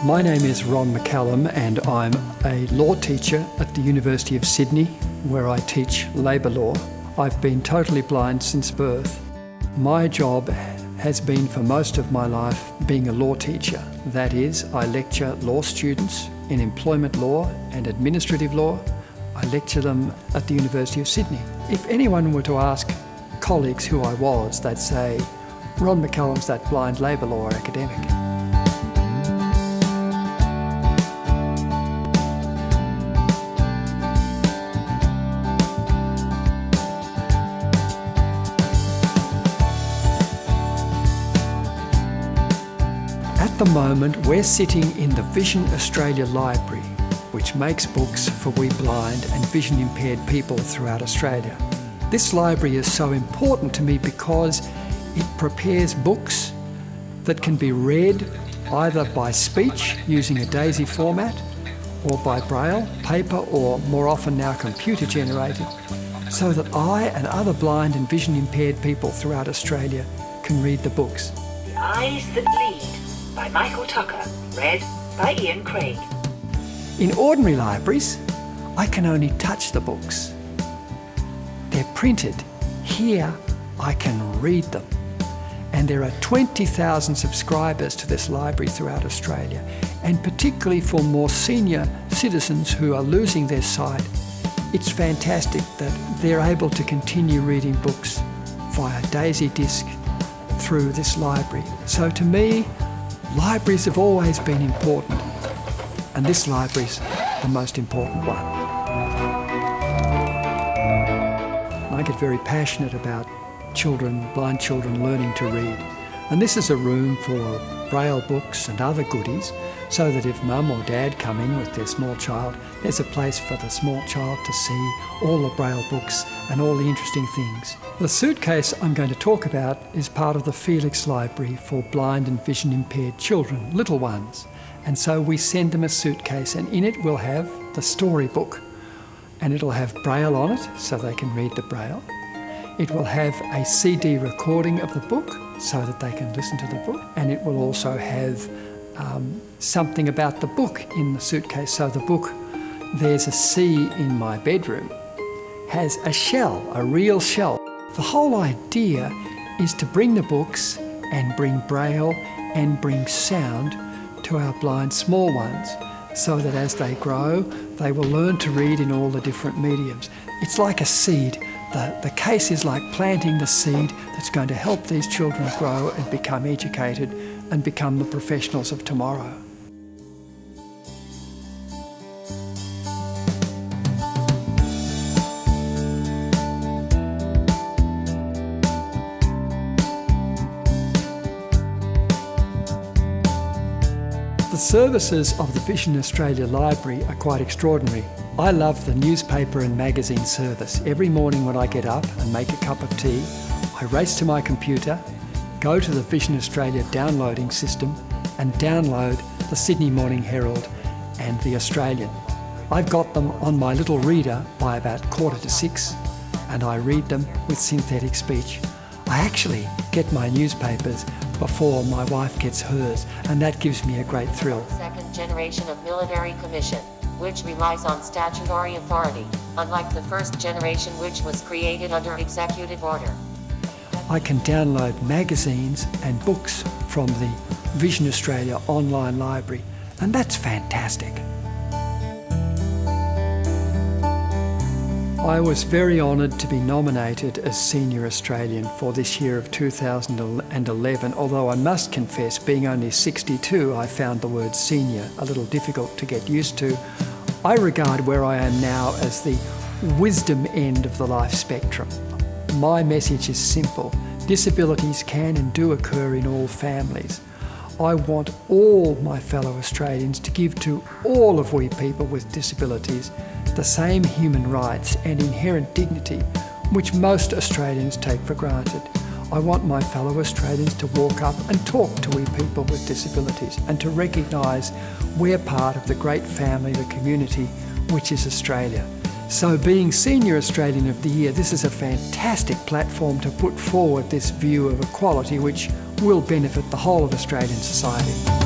My name is Ron McCallum and I'm a law teacher at the University of Sydney where I teach labour law. I've been totally blind since birth. My job has been for most of my life being a law teacher. That is, I lecture law students in employment law and administrative law. I lecture them at the University of Sydney. If anyone were to ask colleagues who I was, they'd say, Ron McCallum's that blind labour law academic. At the moment, we're sitting in the Vision Australia Library, which makes books for we blind and vision impaired people throughout Australia. This library is so important to me because it prepares books that can be read either by speech using a DAISY format or by braille, paper, or more often now computer generated, so that I and other blind and vision impaired people throughout Australia can read the books. The Eyes That Lead by Michael Tucker, read by Ian Craig. In ordinary libraries, I can only touch the books. They're printed. Here, I can read them. And there are 20,000 subscribers to this library throughout Australia, and particularly for more senior citizens who are losing their sight, it's fantastic that they're able to continue reading books via DAISY disc through this library. So to me, libraries have always been important, and this library's the most important one. I get very passionate about blind children learning to read. And this is a room full of braille books and other goodies, so that if mum or dad come in with their small child, there's a place for the small child to see all the braille books and all the interesting things. The suitcase I'm going to talk about is part of the Felix Library for blind and vision impaired children, little ones. And so we send them a suitcase, and in it we'll have the storybook, and it'll have braille on it so they can read the braille. It will have a CD recording of the book so that they can listen to the book, and it will also have something about the book in the suitcase. So the book, There's a Sea in My Bedroom, has a shell, a real shell. The whole idea is to bring the books and bring braille and bring sound to our blind small ones, so that as they grow, they will learn to read in all the different mediums. It's like a seed. The case is like planting the seed that's going to help these children grow and become educated and become the professionals of tomorrow. The services of the Vision Australia Library are quite extraordinary. I love the newspaper and magazine service. Every morning when I get up and make a cup of tea, I race to my computer, go to the Vision Australia downloading system and download the Sydney Morning Herald and the Australian. I've got them on my little reader by about 5:45, and I read them with synthetic speech. I actually get my newspapers before my wife gets hers, and that gives me a great thrill. Second generation of military commission, which relies on statutory authority, unlike the first generation which was created under executive order. I can download magazines and books from the Vision Australia online library, and that's fantastic. I was very honoured to be nominated as Senior Australian for this year of 2011, although I must confess, being only 62, I found the word senior a little difficult to get used to. I regard where I am now as the wisdom end of the life spectrum. My message is simple. Disabilities can and do occur in all families. I want all my fellow Australians to give to all of we people with disabilities the same human rights and inherent dignity which most Australians take for granted. I want my fellow Australians to walk up and talk to we people with disabilities and to recognise we're part of the great family, the community, which is Australia. So being Senior Australian of the Year, this is a fantastic platform to put forward this view of equality which will benefit the whole of Australian society.